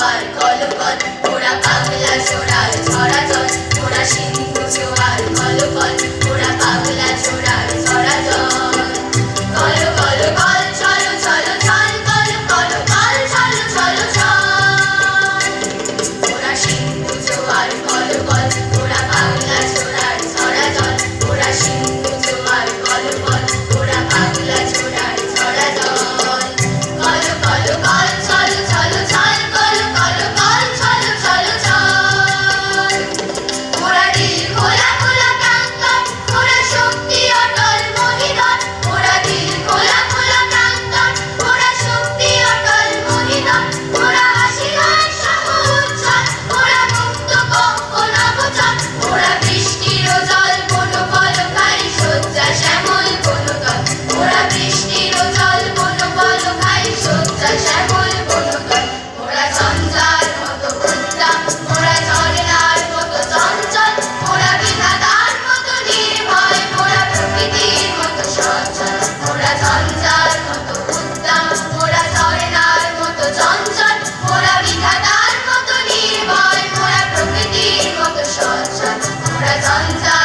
জোয়ার কলকল ওরা পাগলা ছোড়ার ঝরা জল ওরা সিন্ধু জোয়ার কলকল ওরা পাগলা ছোড়ার ঝরা জল কল কল কল চলো চলো চল কল কল কল চলো চলো চল ওরা সিন্ধু জোয়ার কলকল ওরা পাগলা ছোড়ার ঝরা জল ওরা সিন্ধু জোয়ার কলকল ওরা পাগলা ছোড়ার ঝরা জল কল কল কল চলো চলো চল কল কল কল চলো চলো চল ওরা দিল খোলা খোলা প্রান্তর ওরা শক্তি অটল মহিধর ওরা দিল খোলা খোলা প্রান্তর ওরা শক্তি অটল মহিধর ওরা হাসি গান সহ উচ্ছ্বাস ওরা মুক্ত কক্ষ নভোচার ওরা বৃষ্টির জল বন পলকাই শয্যা শ্যামল বনতল ওরা বৃষ্টির জল বন পলকাই শয্যা শ্যামল বনতল ওরা ঝঞ্ঝার মতো উদ্দাম ওরা ঝরনার মতো চঞ্চল ওরা বিধাতার মতো নির্ভয় ওরা প্রকৃতির মতো সচ্ছল ওরা ঝঞ্ঝার মতো উদ্দাম ওরা ঝরনার মতো চঞ্চল ওরা বিধাতার মতো নির্ভয় ওরা প্রকৃতির মতো সচ্ছল ওরা ঝঞ্ঝার